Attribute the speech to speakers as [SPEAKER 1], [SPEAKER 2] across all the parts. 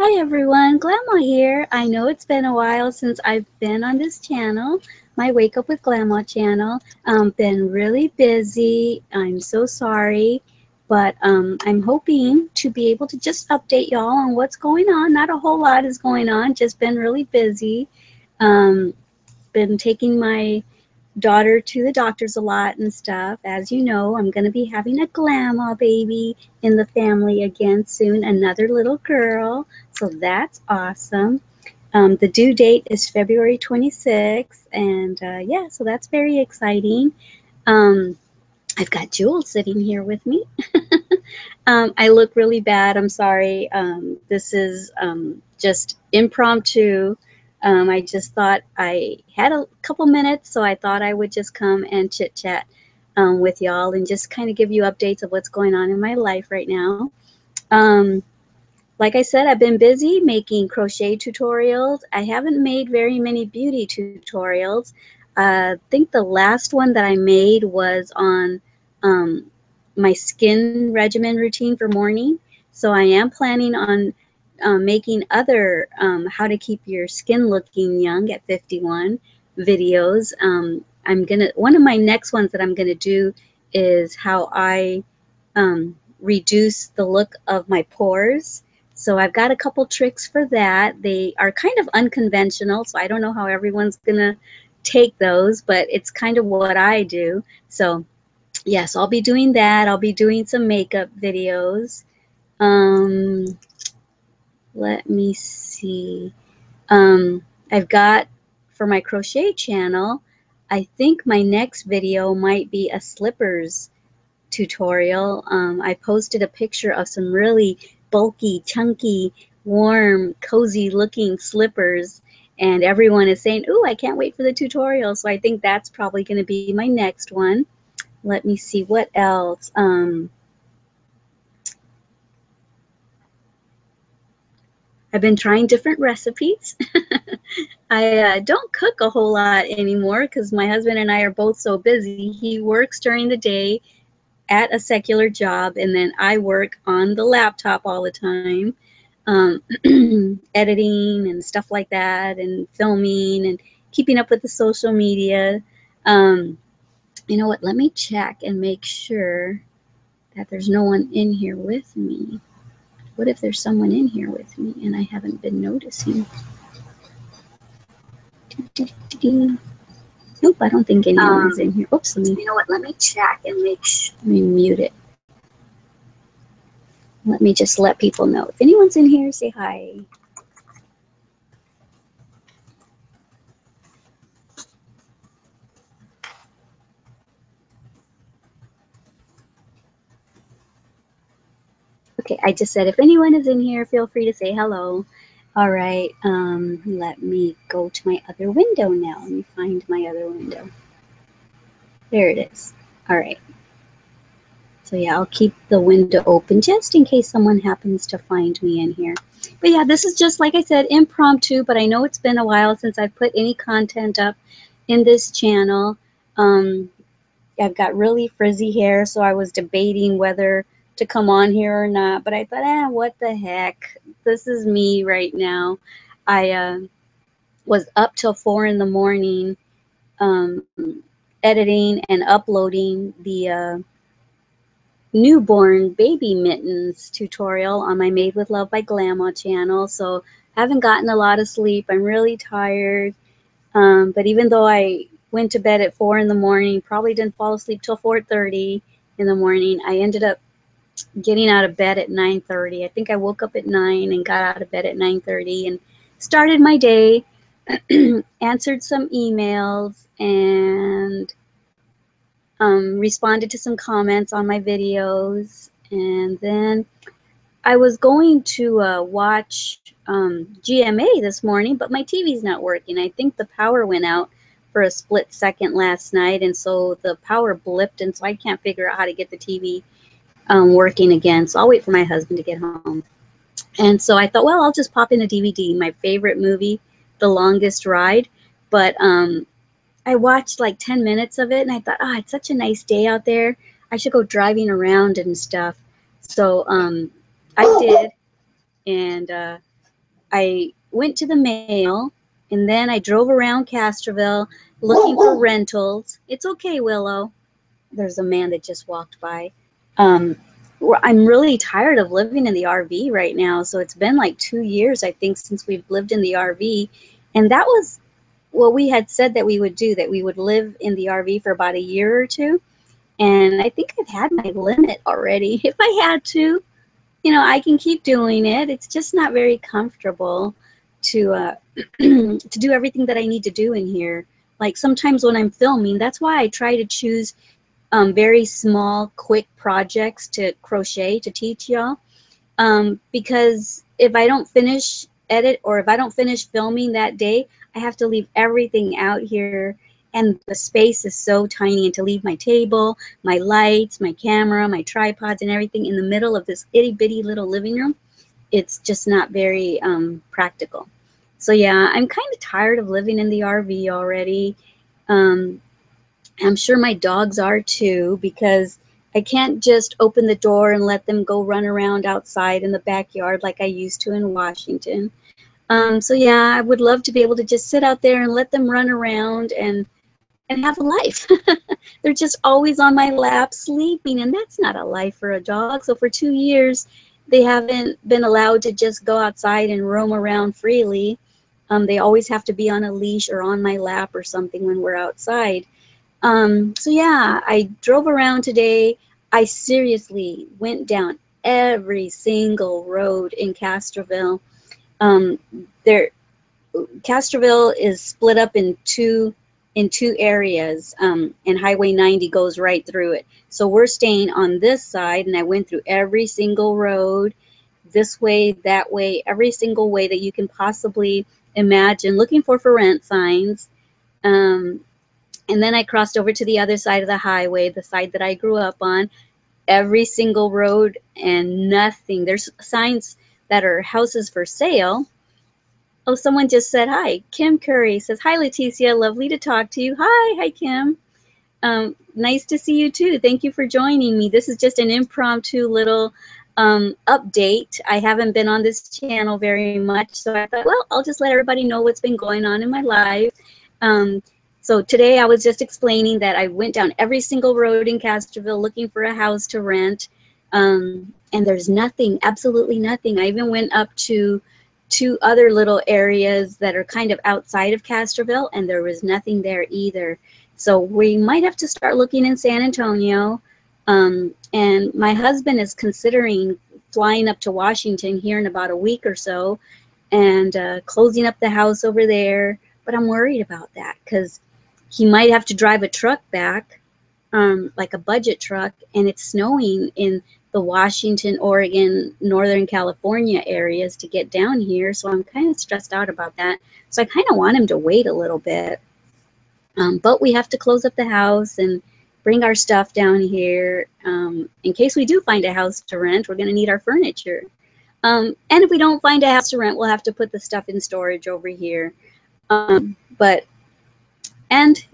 [SPEAKER 1] Hi everyone, Glama here. I know it's been a while since I've been on this channel, my Wake Up with Glama channel. Been really busy. I'm so sorry, but I'm hoping to be able to just update y'all on what's going on. Not a whole lot is going on, just been really busy. Been taking my daughter to the doctors a lot and stuff. As you know, I'm going to be having a Glama baby in the family again soon, another little girl. So that's awesome. The due date is February 26th, and yeah, so that's very exciting. I've got Jewel sitting here with me. I look really bad. I'm sorry. This is just impromptu. I just thought I had a couple minutes, so I thought I would just come and chit chat with y'all and just kind of give you updates of what's going on in my life right now. Like I said, I've been busy making crochet tutorials. I haven't made very many beauty tutorials. I think the last one that I made was on my skin regimen routine for morning. So I am planning on making other how to keep your skin looking young at 51 videos. One of my next ones that I'm gonna do is how I reduce the look of my pores. So I've got a couple tricks for that. They are kind of unconventional, so I don't know how everyone's gonna take those, but it's kind of what I do. So yes, I'll be doing that. I'll be doing some makeup videos. Let me see. I've got, for my crochet channel, I think my next video might be a slippers tutorial. I posted a picture of some really bulky, chunky, warm, cozy looking slippers, and everyone is saying, "Ooh, I can't wait for the tutorial." So I think that's probably going to be my next one. Let me see what else. I've been trying different recipes. I don't cook a whole lot anymore because my husband and I are both so busy. He works during the day at a secular job, and then I work on the laptop all the time, editing and stuff like that, and filming and keeping up with the social media. You know what? Let me check and make sure that there's no one in here with me. What if there's someone in here with me and I haven't been noticing? Nope, I don't think anyone is in here. Oops, you know what? Let me check and make sure. Let me mute it. Let me just let people know. If anyone's in here, say hi. Okay, I just said if anyone is in here, feel free to say hello. All right, let me go to my other window now. Let me find my other window. There it is. All right. So yeah, I'll keep the window open just in case someone happens to find me in here. But yeah, this is just, like I said, impromptu, but I know it's been a while since I've put any content up in this channel. I've got really frizzy hair, so I was debating whether to come on here or not, but I thought, what the heck? This is me right now. I was up till 4 in the morning editing and uploading the newborn baby mittens tutorial on my Made with Love by Glama channel. So I haven't gotten a lot of sleep. I'm really tired. But even though I went to bed at 4 in the morning, probably didn't fall asleep till 4:30 in the morning, I ended up getting out of bed at 9:30. I think I woke up at 9 and got out of bed at 9:30 and started my day, answered some emails, and responded to some comments on my videos. And then I was going to watch GMA this morning, but my TV's not working. I think the power went out for a split second last night, and so the power blipped, and so I can't figure out how to get the TV working again. So I'll wait for my husband to get home. And so I thought, well, I'll just pop in a DVD, my favorite movie, The Longest Ride. But I watched like 10 minutes of it, and I thought, it's such a nice day out there. I should go driving around and stuff. So I did, and I went to the mail, and then I drove around Castroville looking for rentals. It's okay, Willow. There's a man that just walked by. Um, I'm really tired of living in the RV right now. So it's been like 2 years, I think, since we've lived in the RV. And that was what we had said that we would do, that we would live in the RV for about a year or two. And I think I've had my limit already. If I had to, you know, I can keep doing it. It's just not very comfortable to to do everything that I need to do in here. Like sometimes when I'm filming, that's why I try to choose very small, quick projects to crochet to teach y'all. Because if I don't finish edit or if I don't finish filming that day, I have to leave everything out here. And the space is so tiny, and to leave my table, my lights, my camera, my tripods, and everything in the middle of this itty bitty little living room, it's just not very practical. So yeah, I'm kind of tired of living in the RV already. Um, I'm sure my dogs are too, because I can't just open the door and let them go run around outside in the backyard like I used to in Washington. So yeah, I would love to be able to just sit out there and let them run around and have a life. They're just always on my lap sleeping, and that's not a life for a dog. So for 2 years, they haven't been allowed to just go outside and roam around freely. They always have to be on a leash or on my lap or something when we're outside. So yeah, I drove around today. I seriously went down every single road in Castroville. Um, there, Castroville is split up in two areas, and Highway 90 goes right through it. So we're staying on this side, and I went through every single road, this way, that way, every single way that you can possibly imagine, looking for rent signs. Um, and then I crossed over to the other side of the highway, the side that I grew up on, every single road, and nothing. There's signs that are houses for sale. Oh, someone just said hi. Kim Curry says, hi, Leticia. Lovely to talk to you. Hi. Hi, Kim. Nice to see you, too. Thank you for joining me. This is just an impromptu little update. I haven't been on this channel very much, so I thought, well, I'll just let everybody know what's been going on in my life. So today I was just explaining that I went down every single road in Castroville looking for a house to rent, and there's nothing, absolutely nothing. I even went up to two other little areas that are kind of outside of Castroville, and there was nothing there either. So we might have to start looking in San Antonio. And my husband is considering flying up to Washington here in about a week or so and closing up the house over there. But I'm worried about that because he might have to drive a truck back, like a budget truck, and it's snowing in the Washington, Oregon, Northern California areas to get down here. So I'm kind of stressed out about that. So I kind of want him to wait a little bit. But we have to close up the house and bring our stuff down here. In case we do find a house to rent, we're going to need our furniture. And if we don't find a house to rent, we'll have to put the stuff in storage over here. And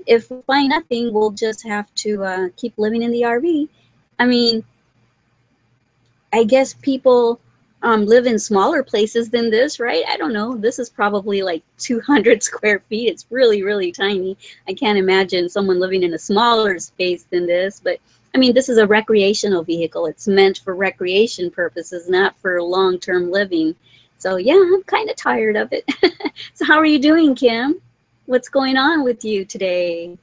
[SPEAKER 1] if we find nothing, we'll just have to keep living in the RV. I mean, I guess people live in smaller places than this, right? I don't know. This is probably like 200 square feet. It's really, really tiny. I can't imagine someone living in a smaller space than this. But I mean, this is a recreational vehicle. It's meant for recreation purposes, not for long-term living. So yeah, I'm kind of tired of it. So how are you doing, Kim? What's going on with you today?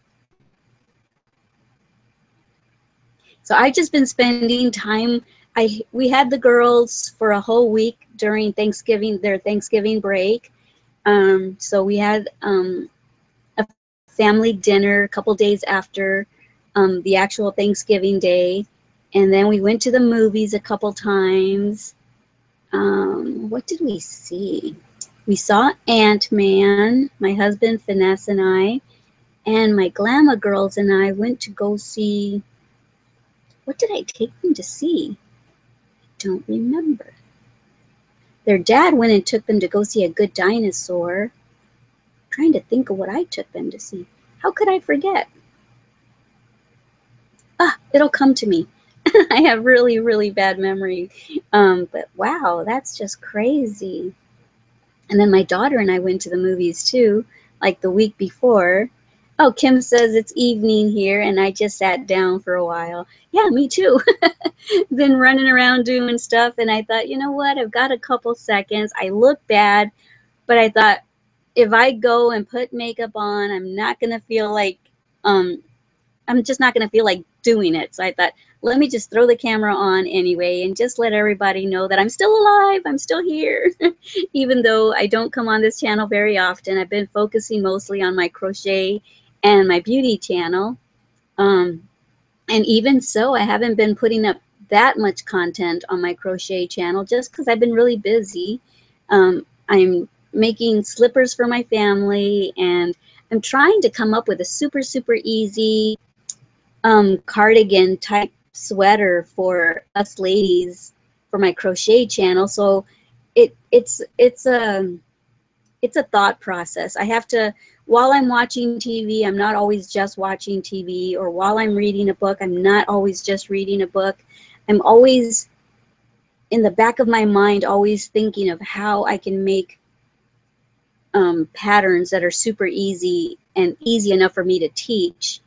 [SPEAKER 1] So I've just been spending time. We had the girls for a whole week during Thanksgiving, their Thanksgiving break. So we had a family dinner a couple days after the actual Thanksgiving day. And then we went to the movies a couple times. What did we see? We saw Ant-Man, my husband, Finesse, and I. And my Glama girls and I went to go see, what did I take them to see? I don't remember. Their dad went and took them to go see A Good Dinosaur. I'm trying to think of what I took them to see. How could I forget? It'll come to me. I have really, really bad memory. But wow, that's just crazy. And then my daughter and I went to the movies too, like the week before. Oh, Kim says it's evening here and I just sat down for a while. Yeah, me too. Been running around doing stuff and I thought, you know what? I've got a couple seconds. I look bad, but I thought if I go and put makeup on, I'm not going to feel like um I'm just not going to feel like doing it. So I thought, let me just throw the camera on anyway and just let everybody know that I'm still alive. I'm still here. Even though I don't come on this channel very often. I've been focusing mostly on my crochet and my beauty channel. And even so, I haven't been putting up that much content on my crochet channel just because I've been really busy. I'm making slippers for my family and I'm trying to come up with a super, super easy cardigan type sweater for us ladies for my crochet channel. So it's a thought process. I have to, while I'm watching TV, I'm not always just watching TV, or while I'm reading a book, I'm not always just reading a book. I'm always in the back of my mind, always thinking of how I can make patterns that are super easy and easy enough for me to teach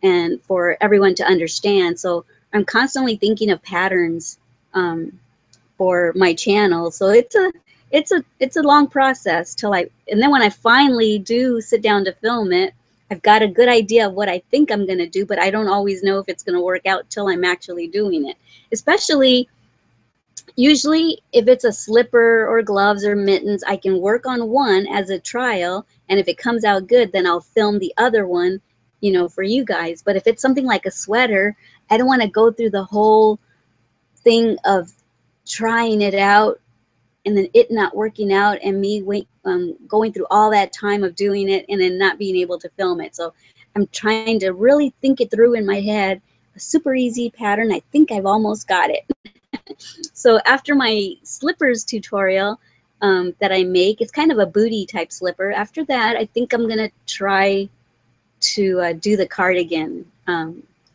[SPEAKER 1] and for everyone to understand. So I'm constantly thinking of patterns for my channel. So it's a long process till and then when I finally do sit down to film it, I've got a good idea of what I think I'm going to do, but I don't always know if it's going to work out till I'm actually doing it. Especially usually if it's a slipper or gloves or mittens, I can work on one as a trial, and if it comes out good, then I'll film the other one, you know, for you guys. But if it's something like a sweater, I don't want to go through the whole thing of trying it out and then it not working out and me going through all that time of doing it and then not being able to film it. So I'm trying to really think it through in my head. A super easy pattern. I think I've almost got it. So after my slippers tutorial that I make, it's kind of a booty type slipper. After that, I think I'm going to try to do the cardigan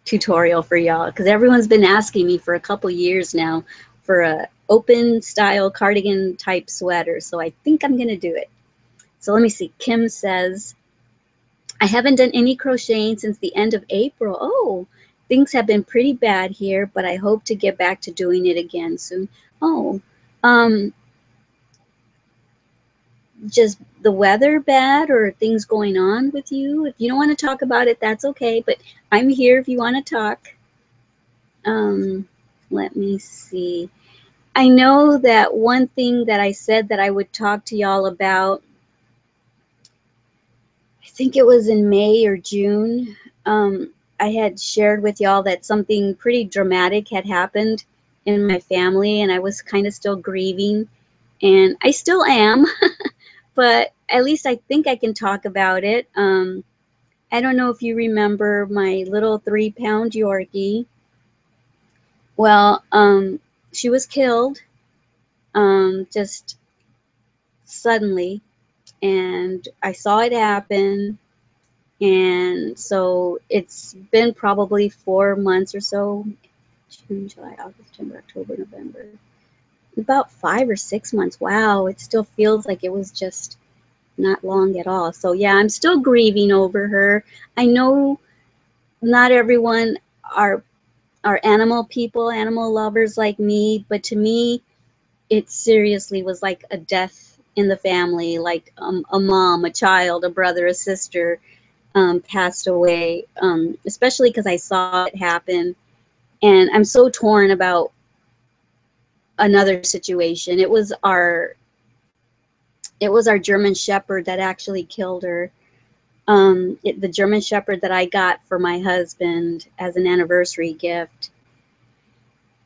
[SPEAKER 1] tutorial for y'all, because everyone's been asking me for a couple years now for a open style cardigan type sweater. So I think I'm going to do it. So let me see. Kim says, I haven't done any crocheting since the end of April. Oh, things have been pretty bad here, but I hope to get back to doing it again soon. Oh, just the weather bad or things going on with you? If you don't want to talk about it, that's okay, but I'm here if you want to talk. Let me see. I know that one thing that I said that I would talk to y'all about, I think it was in May or June, I had shared with y'all that something pretty dramatic had happened in my family and I was kind of still grieving, and I still am, but at least I think I can talk about it. I don't know if you remember my little 3-pound Yorkie. Well, she was killed just suddenly, and I saw it happen. And so it's been probably 4 months or so. June, July, August, September, October, November. About 5 or 6 months. Wow, it still feels like it was just not long at all. So yeah, I'm still grieving over her. I know not everyone are animal people, animal lovers like me, but to me, it seriously was like a death in the family, like a mom, a child, a brother, a sister passed away, especially because I saw it happen. And I'm so torn about another situation. It was our German Shepherd that actually killed her. The German Shepherd that I got for my husband as an anniversary gift.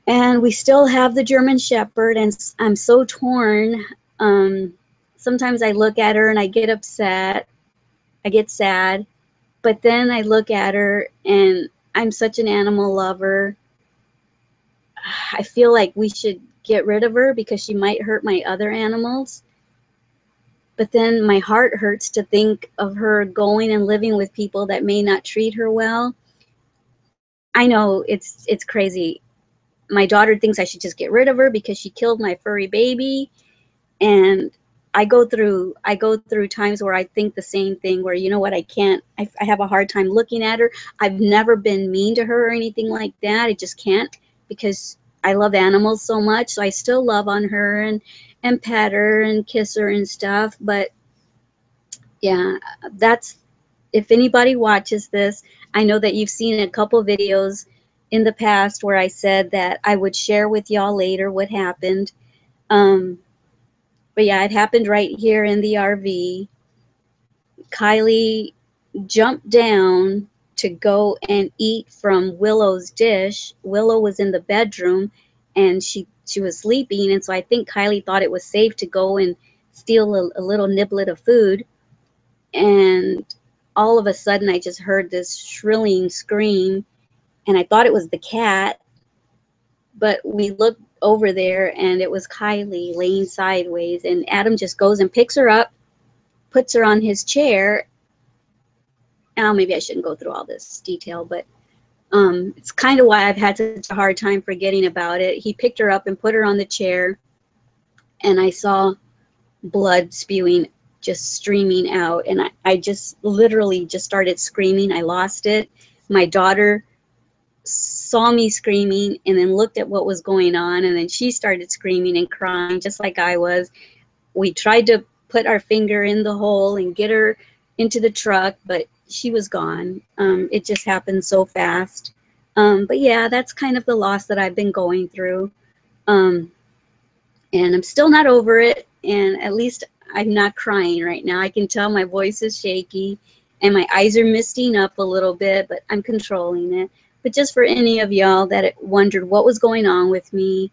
[SPEAKER 1] And we still have the German Shepherd, and I'm so torn. Sometimes I look at her and I get upset. I get sad. But then I look at her and I'm such an animal lover. I feel like we should get rid of her because she might hurt my other animals. But then my heart hurts to think of her going and living with people that may not treat her well. I know it's crazy. My daughter thinks I should just get rid of her because she killed my furry baby. And I go through times where I think the same thing, where, you know what, I have a hard time looking at her. I've never been mean to her or anything like that. I just can't, because I love animals so much. So I still love on her and pet her and kiss her and stuff. But yeah, that's, if anybody watches this, I know that you've seen a couple videos in the past where I said that I would share with y'all later what happened. But yeah, it happened right here in the RV. Kylie jumped down to go and eat from Willow's dish. Willow was in the bedroom and she was sleeping, and so I think Kylie thought it was safe to go and steal a little niblet of food. And all of a sudden I just heard this shrilling scream, and I thought it was the cat, but we looked over there and it was Kylie laying sideways, and Adam just goes and picks her up, puts her on his chair. Now, maybe I shouldn't go through all this detail, but it's kind of why I've had such a hard time forgetting about it. He picked her up and put her on the chair, and I saw blood spewing, just streaming out, and I just literally just started screaming. I lost it. My daughter saw me screaming and then looked at what was going on, and then she started screaming and crying just like I was. We tried to put our finger in the hole and get her into the truck, but she was gone. It just happened so fast. But yeah, that's kind of the loss that I've been going through. And I'm still not over it, and at least I'm not crying right now. I can tell my voice is shaky and my eyes are misting up a little bit, but I'm controlling it. But just for any of y'all that wondered what was going on with me,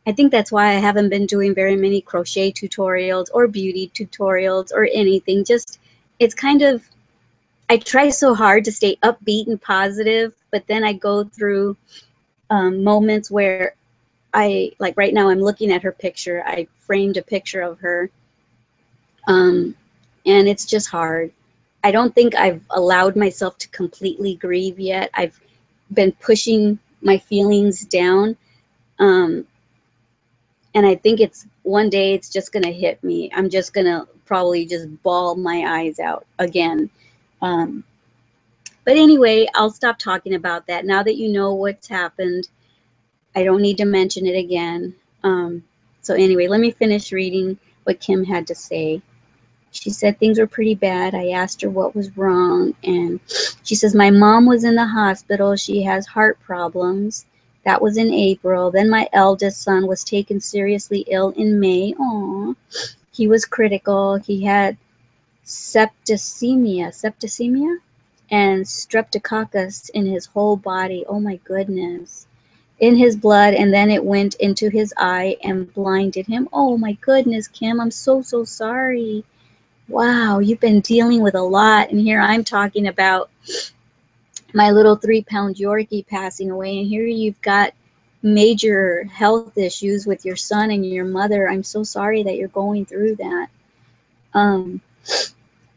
[SPEAKER 1] I think that's why I haven't been doing very many crochet tutorials or beauty tutorials or anything. Just, it's kind of, I try so hard to stay upbeat and positive, but then I go through moments where like right now I'm looking at her picture. I framed a picture of her, and it's just hard. I don't think I've allowed myself to completely grieve yet. I've been pushing my feelings down. And I think it's one day it's just going to hit me. I'm just going to probably just bawl my eyes out again. But anyway, I'll stop talking about that. Now that you know what's happened, I don't need to mention it again. So anyway, let me finish reading what Kim had to say. She said things were pretty bad. I asked her what was wrong, and she says, my mom was in the hospital. She has heart problems. That was in April. Then my eldest son was taken seriously ill in May. Aw. He was critical. He had septicemia and streptococcus in his whole body. Oh my goodness. In his blood, and then it went into his eye and blinded him. Oh my goodness, Kim, I'm so sorry. Wow, you've been dealing with a lot, and here I'm talking about my little 3-pound Yorkie passing away, and here you've got major health issues with your son and your mother. I'm so sorry that you're going through that.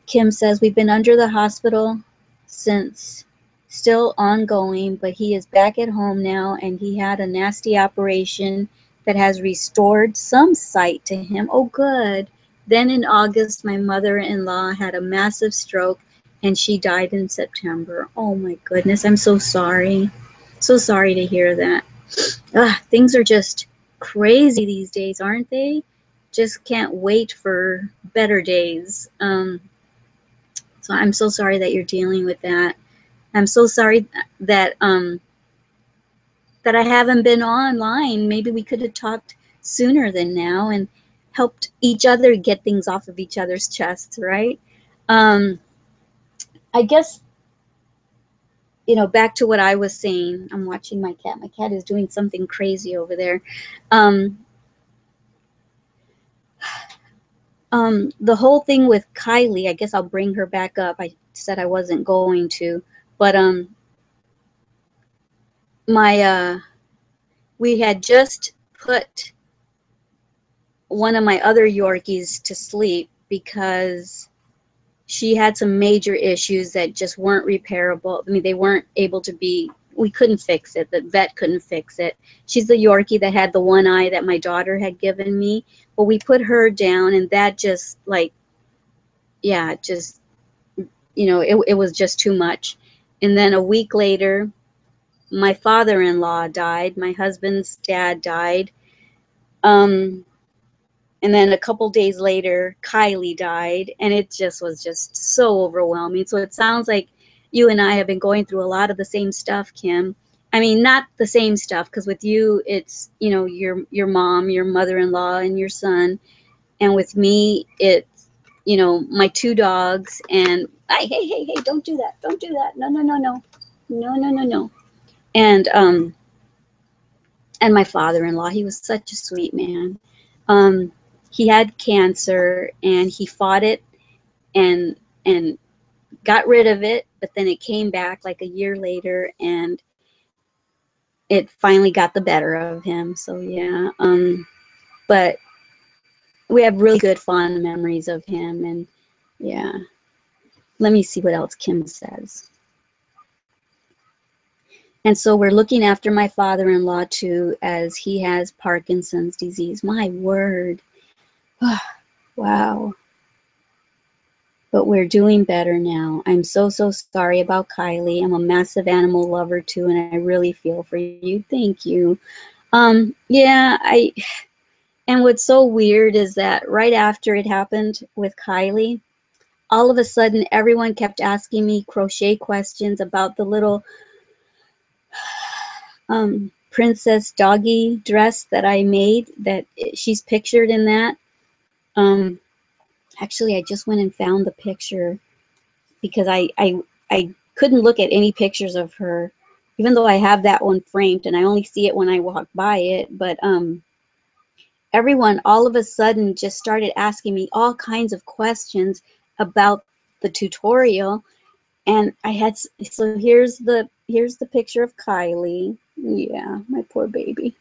[SPEAKER 1] Kim says, we've been under the hospital since, still ongoing, but he is back at home now, and he had a nasty operation that has restored some sight to him. Oh, good. Then in August, my mother-in-law had a massive stroke, and she died in September. Oh my goodness, I'm so sorry. So sorry to hear that. Things are just crazy these days, aren't they? Just can't wait for better days. So I'm so sorry that you're dealing with that. I'm so sorry that that I haven't been online. Maybe we could have talked sooner than now and helped each other get things off of each other's chests, right? I guess, you know, back to what I was saying. I'm watching my cat. My cat is doing something crazy over there. The whole thing with Kylie, I guess I'll bring her back up. I said I wasn't going to, but we had just put one of my other Yorkies to sleep because she had some major issues that just weren't repairable. I mean, they weren't able to be we couldn't fix it. The vet couldn't fix it. She's the Yorkie that had the one eye that my daughter had given me. But we put her down, and that just like, yeah, just, you know, it was just too much. And then a week later, my father-in-law died. My husband's dad died. And then a couple days later, Kylie died, and it just was just so overwhelming. So it sounds like you and I have been going through a lot of the same stuff, Kim. I mean, not the same stuff, because with you, it's, you know, your mom, your mother-in-law, and your son. And with me, it's, you know, my two dogs. And hey, don't do that. Don't do that. No, no, no, no. No, no, no, no. And my father-in-law, he was such a sweet man. He had cancer, and he fought it and got rid of it, but then it came back like a year later, and it finally got the better of him. So yeah, but we have really good fond memories of him. And yeah, let me see what else Kim says. And so we're looking after my father-in-law too, as he has Parkinson's disease. My word. Wow. But we're doing better now. I'm so sorry about Kylie. I'm a massive animal lover too, and I really feel for you. Thank you. Yeah, and what's so weird is that right after it happened with Kylie, all of a sudden everyone kept asking me crochet questions about the little princess doggy dress that I made, that she's pictured in that. Actually, I just went and found the picture, because I couldn't look at any pictures of her, even though I have that one framed and I only see it when I walk by it. But everyone all of a sudden just started asking me all kinds of questions about the tutorial. And I had, so here's the picture of Kylie. Yeah, my poor baby.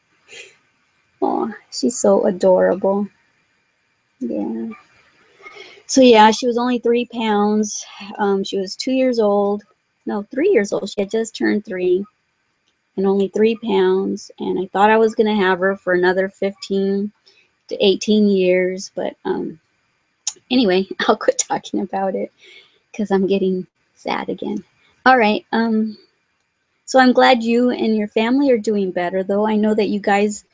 [SPEAKER 1] Oh, she's so adorable. Yeah. So yeah, she was only 3 pounds. She was 2 years old. No, 3 years old. She had just turned 3, and only 3 pounds. And I thought I was going to have her for another 15 to 18 years. But anyway, I'll quit talking about it because I'm getting sad again. All right. So I'm glad you and your family are doing better, though. I know that you guys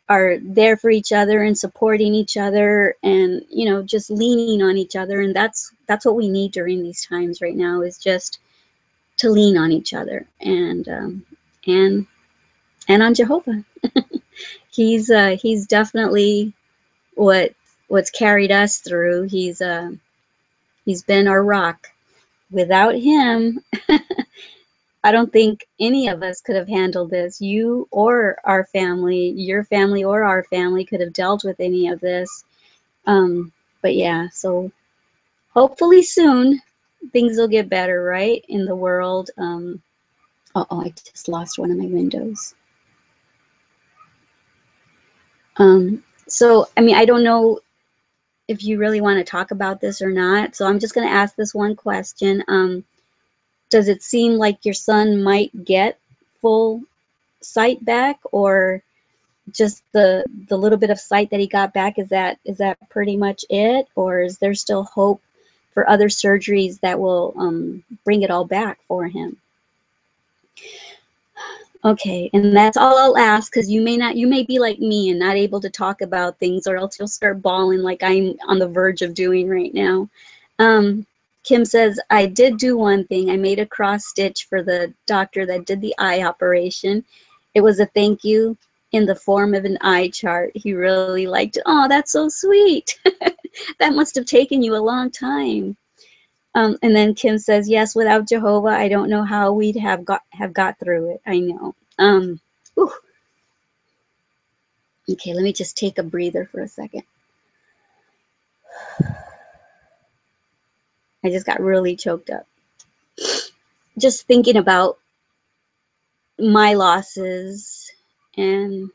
[SPEAKER 1] are there for each other and supporting each other, and, you know, just leaning on each other. And that's what we need during these times right now, is just to lean on each other, and on Jehovah. He's definitely what's carried us through. He's been our rock. Without him, I don't think any of us could have handled this. You or our family, your family or our family, could have dealt with any of this. But yeah, so hopefully soon things will get better, right, in the world. I just lost one of my windows. So, I mean, I don't know if you really want to talk about this or not. So I'm just going to ask this one question. Does it seem like your son might get full sight back, or just the little bit of sight that he got back, is that pretty much it, or is there still hope for other surgeries that will bring it all back for him? Okay, and that's all I'll ask, because you may be like me and not able to talk about things, or else you'll start bawling like I'm on the verge of doing right now. Kim says, I did do one thing. I made a cross stitch for the doctor that did the eye operation. It was a thank you in the form of an eye chart. He really liked it. Oh, that's so sweet. That must have taken you a long time. And then Kim says, yes, without Jehovah, I don't know how we'd have got through it. I know. Whew. Okay, let me just take a breather for a second. I just got really choked up. Just thinking about my losses, and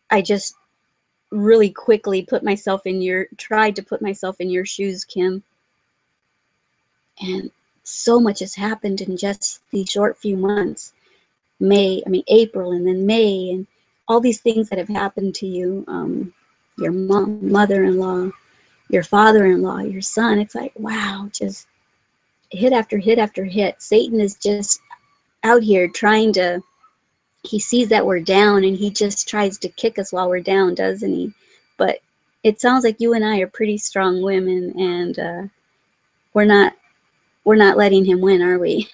[SPEAKER 1] I just really quickly tried to put myself in your shoes, Kim. And so much has happened in just these short few months. April, and then May, and all these things that have happened to you, your mom, mother-in-law, your father-in-law, your son. It's like, wow, just hit after hit after hit. Satan is just out here trying to, he sees that we're down and he just tries to kick us while we're down, doesn't he? But it sounds like you and I are pretty strong women, and we're not letting him win, are we?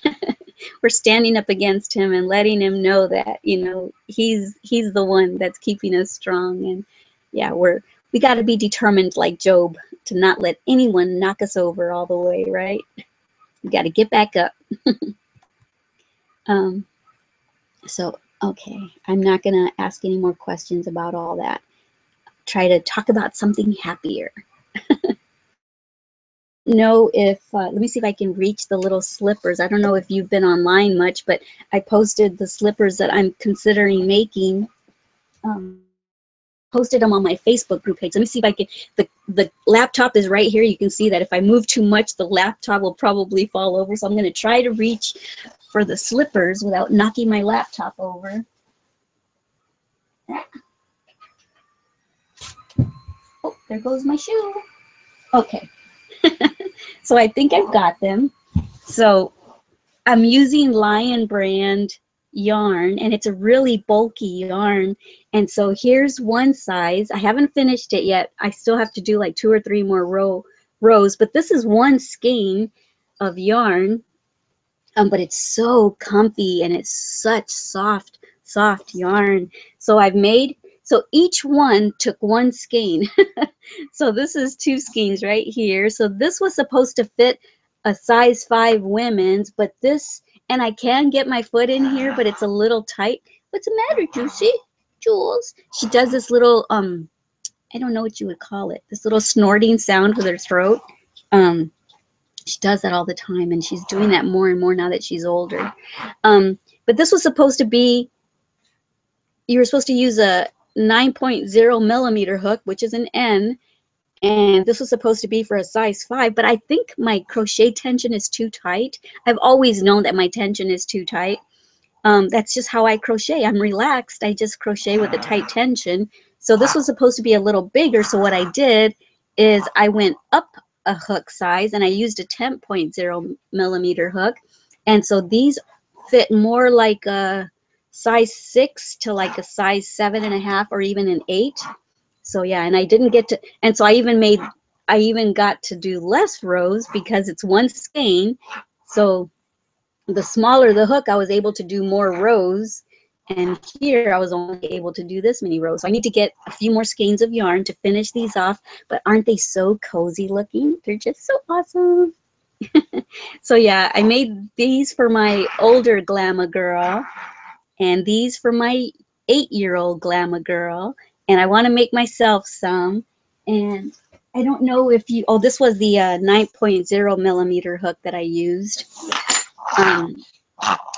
[SPEAKER 1] We're standing up against him and letting him know that, you know, he's the one that's keeping us strong. And yeah, we got to be determined like Job to not let anyone knock us over all the way, right? We got to get back up. So, okay, I'm not going to ask any more questions about all that. Try to talk about something happier. Know if let me see if I can reach the little slippers. I don't know if you've been online much, but I posted the slippers that I'm considering making. Posted them on my Facebook group page. Let me see if I can. The laptop is right here. You can see that if I move too much, the laptop will probably fall over. So I'm going to try to reach for the slippers without knocking my laptop over. Oh, there goes my shoe. Okay. So I think I've got them. So I'm using Lion brand yarn, and it's a really bulky yarn. And so here's one size. I haven't finished it yet. I still have to do like 2 or 3 more rows, but this is one skein of yarn. But it's so comfy, and it's such soft yarn. So so each one took 1 skein. So this is 2 skeins right here. So this was supposed to fit a size 5 women's, but this, and I can get my foot in here, but it's a little tight. What's the matter, Juicy? Jules? She does this little, I don't know what you would call it, this little snorting sound with her throat. She does that all the time, and she's doing that more and more now that she's older. But this was supposed to be, you were supposed to use a 9.0 millimeter hook, which is an N, and this was supposed to be for a size 5, but I think my crochet tension is too tight. I've always known that my tension is too tight. That's just how I crochet. I'm relaxed. I just crochet with a tight tension. So this was supposed to be a little bigger. So what I did is I went up a hook size, and I used a 10.0 millimeter hook. And so these fit more like a size 6 to like a size 7.5 or even an 8. So yeah, and I didn't get to, and so I even got to do less rows because it's 1 skein. So the smaller the hook, I was able to do more rows, and here I was only able to do this many rows. So I need to get a few more skeins of yarn to finish these off, but aren't they so cozy looking? They're just so awesome. So yeah, I made these for my older Glama girl, and these for my 8-year-old Glama girl, and I want to make myself some. And I don't know if you, oh, this was the 9.0 millimeter hook that I used.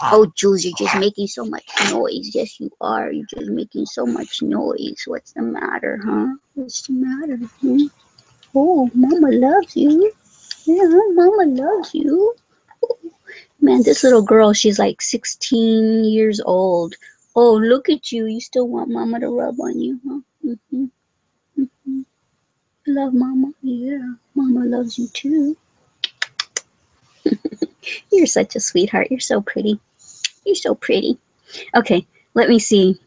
[SPEAKER 1] Oh, Jules, you're just making so much noise. Yes, you are. You're just making so much noise. What's the matter, huh? What's the matter? Hmm? Oh, Mama loves you. Yeah, Mama loves you. Man, this little girl, she's like 16 years old. Oh, look at you. You still want Mama to rub on you, huh? Mm-hmm. Mm-hmm. Love Mama? Yeah, Mama loves you too. You're such a sweetheart. You're so pretty. You're so pretty. Okay, let me see.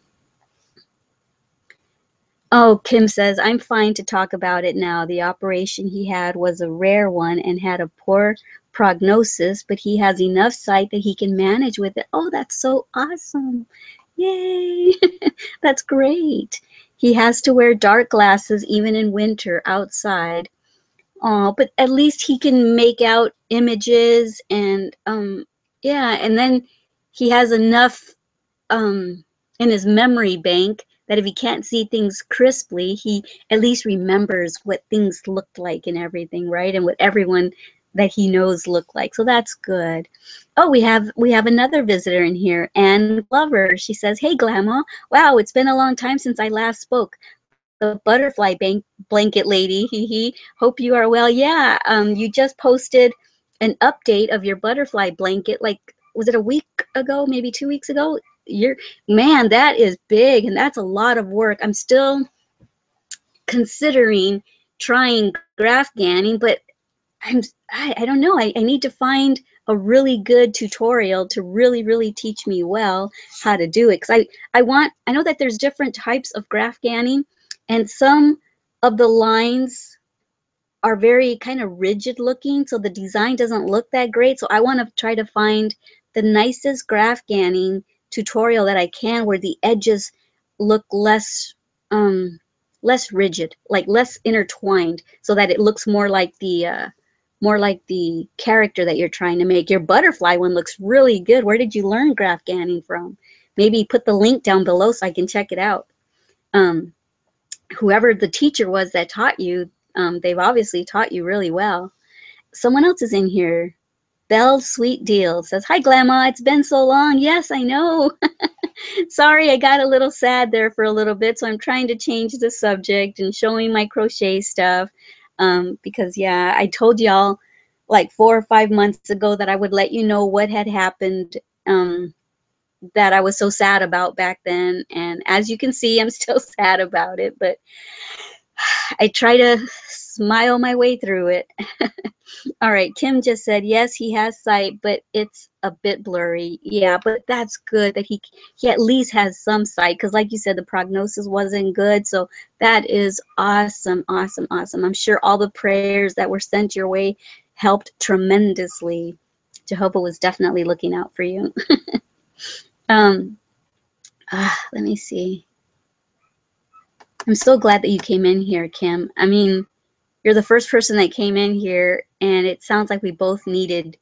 [SPEAKER 1] Oh, Kim says, I'm fine to talk about it now. The operation he had was a rare one and had a poor prognosis, but he has enough sight that he can manage with it. Oh, that's so awesome. Yay. That's great. He has to wear dark glasses even in winter outside. Oh, but at least he can make out images, and yeah, and then he has enough in his memory bank that if he can't see things crisply, he at least remembers what things looked like and everything, right? And what everyone that he knows look like. So that's good. Oh, we have another visitor in here, Ann Glover. She says, "Hey, Glama. Wow, it's been a long time since I last spoke. The butterfly blanket lady. Hee hee. Hope you are well. Yeah. You just posted an update of your butterfly blanket, like, was it a week ago, maybe 2 weeks ago? Man, that is big, and that's a lot of work. I'm still considering trying graph ganning, but I don't know. I need to find a really good tutorial to really teach me well how to do it. Because I know that there's different types of graph ganning, and some of the lines are very kind of rigid looking, so the design doesn't look that great. So I want to try to find the nicest graph ganning tutorial that I can, where the edges look less rigid, like less intertwined, so that it looks more like the character that you're trying to make. Your butterfly one looks really good. Where did you learn graph ganning from? Maybe put the link down below so I can check it out. Whoever the teacher was that taught you, they've obviously taught you really well. Someone else is in here. Belle Sweet Deal says, "Hi, Glama. It's been so long." Yes, I know. Sorry, I got a little sad there for a little bit, so I'm trying to change the subject and showing my crochet stuff. Because, yeah, I told y'all like 4 or 5 months ago that I would let you know what had happened, that I was so sad about back then. And as you can see, I'm still sad about it, but I try to smile my way through it. All right, Kim just said, yes, he has sight, but it's a bit blurry. Yeah, but that's good that he at least has some sight, because like you said, the prognosis wasn't good. So that is awesome, awesome, awesome. I'm sure all the prayers that were sent your way helped tremendously. Jehovah was definitely looking out for you. Let me see. I'm so glad that you came in here, Kim. I mean, you're the first person that came in here, and it sounds like we both needed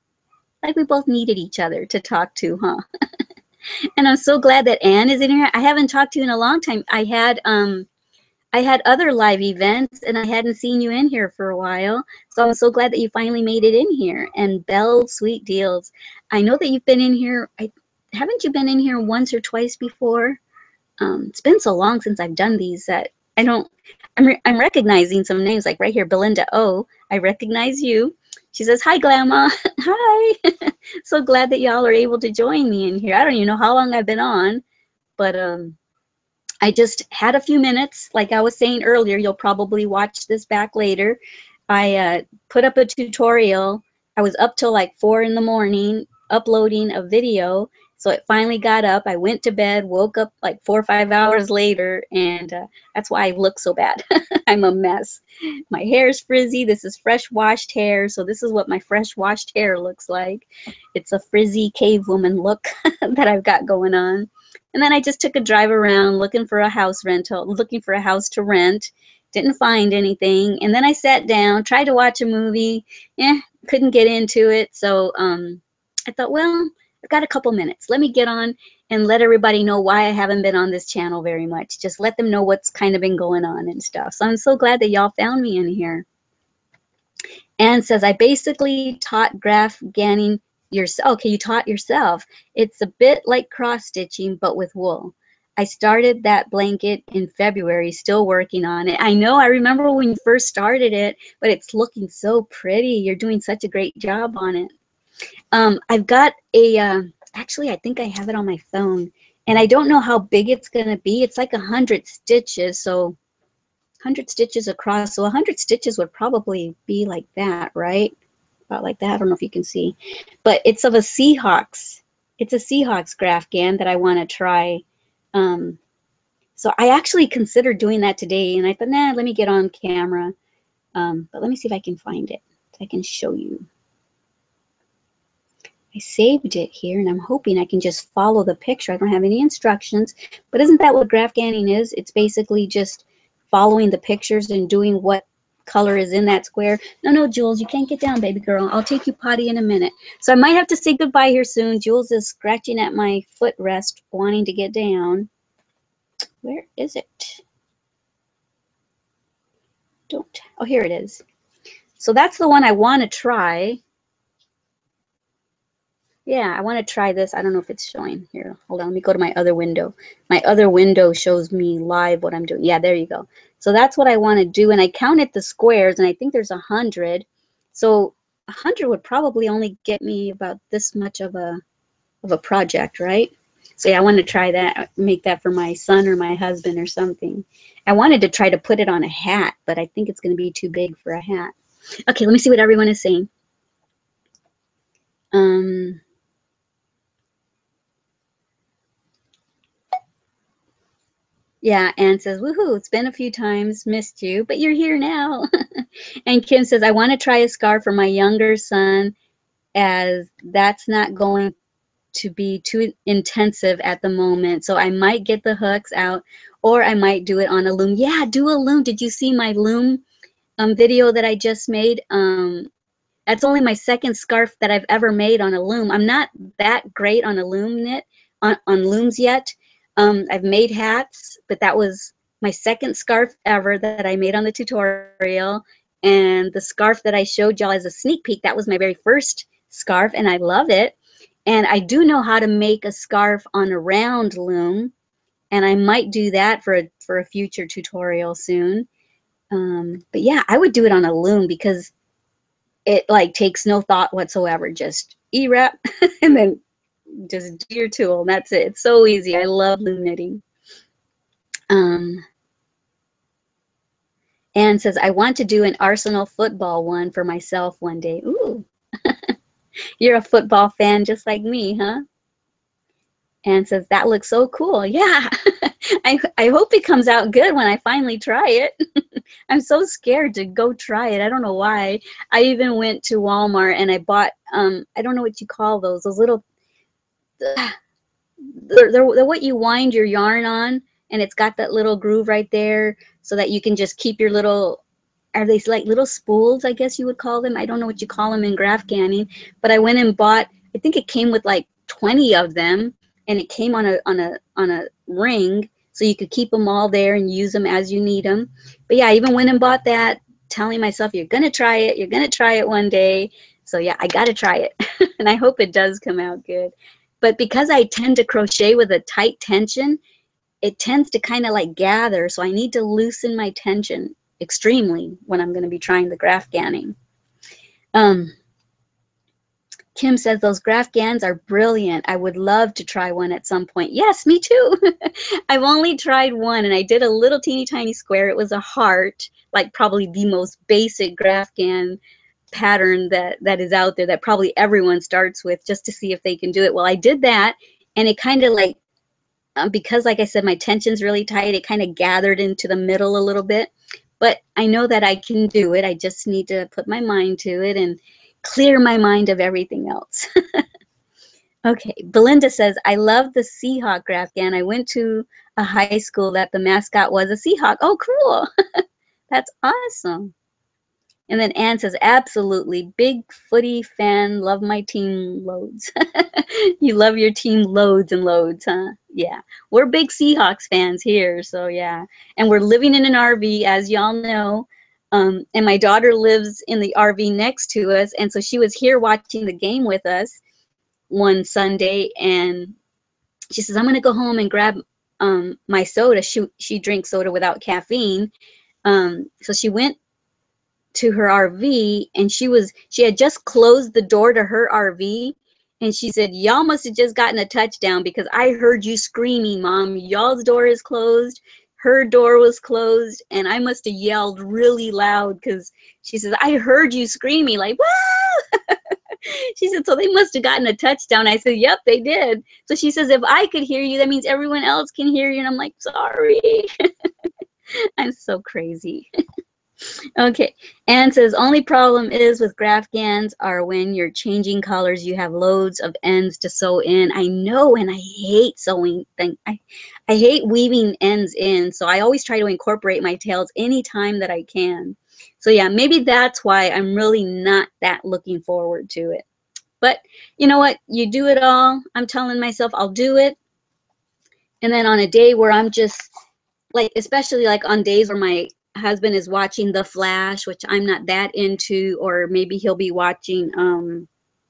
[SPEAKER 1] each other to talk to, huh? And I'm so glad that Anne is in here. I haven't talked to you in a long time. I had other live events, and I hadn't seen you in here for a while. So I'm so glad that you finally made it in here. And Belle Sweet Deals, I know that you've been in here. Haven't you been in here once or twice before? It's been so long since I've done these that I don't. I'm recognizing some names, like right here, Belinda O. I recognize you. She says, "Hi, Glama." Hi. So glad that y'all are able to join me in here. I don't even know how long I've been on, but I just had a few minutes. Like I was saying earlier, you'll probably watch this back later. I put up a tutorial. I was up till like 4 in the morning uploading a video. So it finally got up. I went to bed, woke up like 4 or 5 hours later, and that's why I look so bad. I'm a mess. My hair is frizzy. This is fresh washed hair. So this is what my fresh washed hair looks like. It's a frizzy cave woman look that I've got going on. And then I just took a drive around looking for a house to rent. Didn't find anything. And then I sat down, tried to watch a movie. Couldn't get into it. So I thought, well, I've got a couple minutes. Let me get on and let everybody know why I haven't been on this channel very much. Just let them know what's kind of been going on and stuff. So I'm so glad that y'all found me in here. Anne says, I basically taught graph ganning yourself. Okay, you taught yourself. It's a bit like cross stitching, but with wool. I started that blanket in February, still working on it. I know, I remember when you first started it, but it's looking so pretty. You're doing such a great job on it. I've got actually, I think I have it on my phone, and I don't know how big it's going to be. It's like 100 stitches, so 100 stitches across. So 100 stitches would probably be like that, right? About like that. I don't know if you can see, but it's of a Seahawks. It's a Seahawks graph gan that I want to try. So I actually considered doing that today, and I thought, nah, let me get on camera. But let me see if I can find it so I can show you. I saved it here, and I'm hoping I can just follow the picture. I don't have any instructions, but isn't that what graph ganning is? It's basically just following the pictures and doing what color is in that square. No, Jules, you can't get down, baby girl. I'll take you potty in a minute. So I might have to say goodbye here soon. Jules is scratching at my footrest, wanting to get down. Where is it? Oh, here it is. So that's the one I want to try. Yeah, I want to try this. I don't know if it's showing here. Hold on, let me go to my other window. My other window shows me live what I'm doing. Yeah, there you go. So that's what I want to do. And I counted the squares, and I think there's 100. So 100 would probably only get me about this much of a project, right? So yeah, I want to try that, make that for my son or my husband or something. I wanted to try to put it on a hat, but I think it's going to be too big for a hat. Okay, let me see what everyone is saying. Yeah, Anne says, woohoo, it's been a few times, missed you, but you're here now. And Kim says, I want to try a scarf for my younger son, as that's not going to be too intensive at the moment. So I might get the hooks out, or I might do it on a loom. Yeah, do a loom. Did you see my loom video that I just made? That's only my second scarf that I've ever made on a loom. I'm not that great on a loom knit, on looms yet. I've made hats, but that was my second scarf ever that I made on the tutorial. And the scarf that I showed y'all as a sneak peek, that was my very first scarf, and I love it. And I do know how to make a scarf on a round loom, and I might do that for a future tutorial soon. But yeah, I would do it on a loom because it like takes no thought whatsoever. Just E-wrap and then just do your tool. And that's it. It's so easy. I love loom knitting. Anne says, I want to do an Arsenal football one for myself one day. Ooh. You're a football fan just like me, huh? Anne says, that looks so cool. Yeah. I hope it comes out good when I finally try it. I'm so scared to go try it. I don't know why. I even went to Walmart and I bought, I don't know what you call those little, they're what you wind your yarn on, and it's got that little groove right there so that you can just keep your little, are they like little spools, I guess you would call them? I don't know what you call them in graph canning, but I went and bought, I think it came with like 20 of them, and it came on a ring, so you could keep them all there and use them as you need them. But yeah, I even went and bought that, telling myself, you're gonna try it, you're gonna try it one day. So yeah, I gotta try it. And I hope it does come out good. But because I tend to crochet with a tight tension, it tends to kind of like gather, so I need to loosen my tension extremely when I'm going to be trying the graph ganning. Kim says, those graph gans are brilliant. I would love to try one at some point. Yes, me too. I've only tried one, and I did a little teeny tiny square. It was a heart, like probably the most basic graph gan pattern that is out there that probably everyone starts with, just to see if they can do it. Well, I did that, and it kind of like, because like I said, my tension's really tight, it kind of gathered into the middle a little bit. But I know that I can do it. I just need to put my mind to it and clear my mind of everything else. Okay, Belinda says, I love the Seahawk graph gan. I went to a high school that the mascot was a Seahawk. Oh, cool. That's awesome. And then Anne says, absolutely, big footy fan, love my team loads. You love your team loads and loads, huh? Yeah, we're big Seahawks fans here, so yeah. And we're living in an RV, as y'all know. And my daughter lives in the RV next to us, and so she was here watching the game with us one Sunday, and she says, I'm going to go home and grab my soda. She drinks soda without caffeine. So she went to her RV, and she had just closed the door to her RV, and she said, y'all must have just gotten a touchdown because I heard you screaming, Mom. Y'all's door is closed, her door was closed, and I must have yelled really loud because she says, I heard you screaming like, whoa. She said, so they must have gotten a touchdown. I said, yep, they did. So she says, if I could hear you, that means everyone else can hear you. And I'm like, sorry. I'm so crazy. Okay, Anne says, only problem is with graph gans are when you're changing colors, you have loads of ends to sew in. I know, and I hate sewing. I hate weaving ends in, so I always try to incorporate my tails anytime that I can. So yeah, maybe that's why I'm really not that looking forward to it. But you know what? You do it all. I'm telling myself I'll do it. And then on a day where I'm just, like, especially like on days where my husband is watching The Flash, which I'm not that into, or maybe he'll be watching,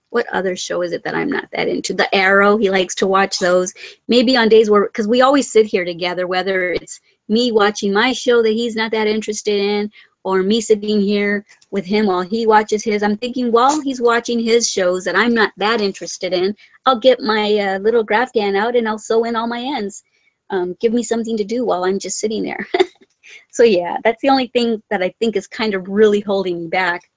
[SPEAKER 1] what other show is it that I'm not that into? The Arrow, he likes to watch those. Maybe on days where, because we always sit here together, whether it's me watching my show that he's not that interested in, or me sitting here with him while he watches his. I'm thinking while he's watching his shows that I'm not that interested in, I'll get my little graph gan out and I'll sew in all my ends. Give me something to do while I'm just sitting there. So yeah, that's the only thing that I think is kind of really holding me back,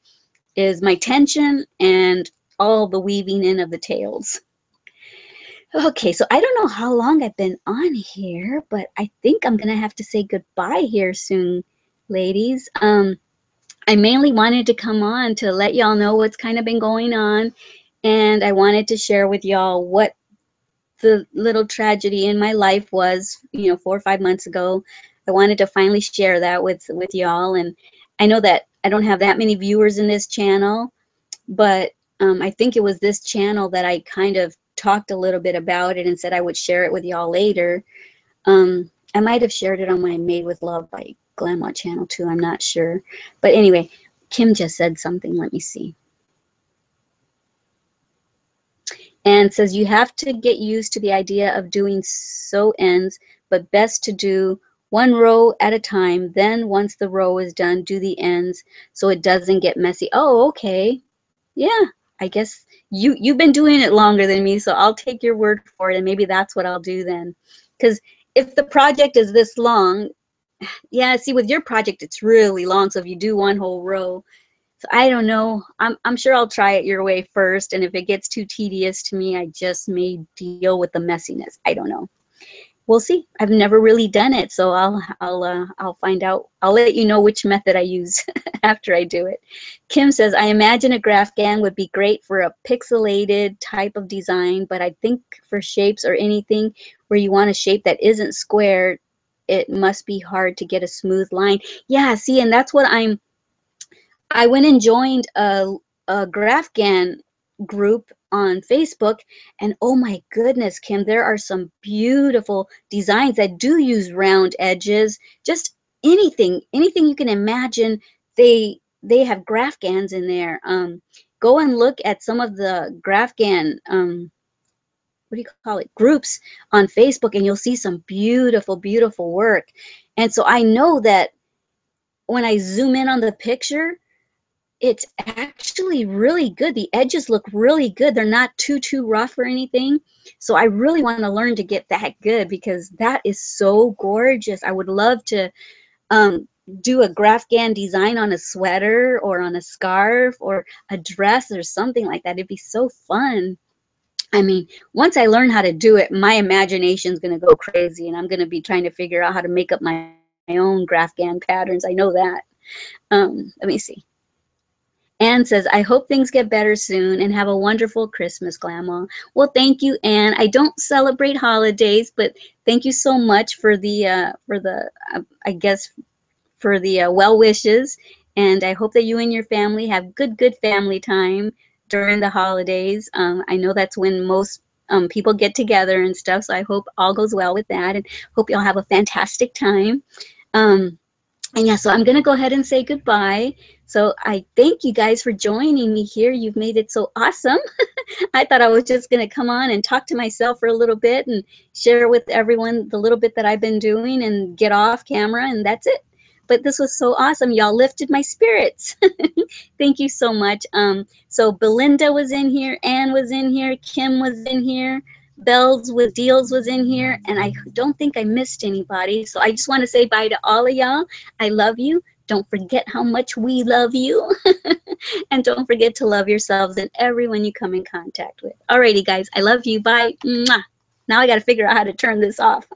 [SPEAKER 1] is my tension and all the weaving in of the tails. Okay, so I don't know how long I've been on here, but I think I'm gonna have to say goodbye here soon, ladies. I mainly wanted to come on to let y'all know what's kind of been going on, and I wanted to share with y'all what the little tragedy in my life was, you know, 4 or 5 months ago. I wanted to finally share that with y'all, and I know that I don't have that many viewers in this channel, but I think it was this channel that I kind of talked a little bit about it and said I would share it with y'all later. I might have shared it on my Made with Love by Glama channel too, I'm not sure. But anyway, Kim just said something, let me see. And says you have to get used to the idea of doing sew ends, but best to do one row at a time. Then once the row is done, do the ends so it doesn't get messy. Oh, okay. Yeah, I guess you've been doing it longer than me, so I'll take your word for it, and maybe that's what I'll do then. Because if the project is this long, yeah, see, with your project, it's really long, so if you do one whole row, so I don't know. I'm sure I'll try it your way first, and if it gets too tedious to me, I just may deal with the messiness. I don't know. We'll see. I've never really done it, so I'll find out. I'll let you know which method I use after I do it. Kim says, I imagine a graph gan would be great for a pixelated type of design, but I think for shapes or anything where you want a shape that isn't square, it must be hard to get a smooth line. Yeah, see, and that's what I went and joined a graph gan group on Facebook, and oh my goodness, Kim, there are some beautiful designs that do use round edges. Just anything you can imagine, they have graph gans in there. Go and look at some of the graph gan what do you call it, groups on Facebook, and you'll see some beautiful work. And so I know that when I zoom in on the picture, it's actually really good. The edges look really good. They're not too rough or anything. So I really want to learn to get that good, because that is so gorgeous. I would love to do a graph gan design on a sweater or on a scarf or a dress or something like that. It'd be so fun. I mean, once I learn how to do it, my imagination is going to go crazy, and I'm going to be trying to figure out how to make up my own graph gan patterns. I know that. Let me see. Anne says, I hope things get better soon and have a wonderful Christmas, Glama. Well, thank you, Anne. I don't celebrate holidays, but thank you so much for the I guess, for the well wishes. And I hope that you and your family have good family time during the holidays. I know that's when most people get together and stuff, so I hope all goes well with that, and hope y'all have a fantastic time. And yeah, so I'm going to go ahead and say goodbye. So I thank you guys for joining me here. You've made it so awesome. I thought I was just going to come on and talk to myself for a little bit and share with everyone the little bit that I've been doing and get off camera, and that's it. But this was so awesome. Y'all lifted my spirits. Thank you so much. So Belinda was in here, Anne was in here, Kim was in here, Bells with Deals was in here, and I don't think I missed anybody. So I just want to say bye to all of y'all. I love you. Don't forget how much we love you. And don't forget to love yourselves and everyone you come in contact with. Alrighty, guys. I love you. Bye. Mwah. Now I got to figure out how to turn this off.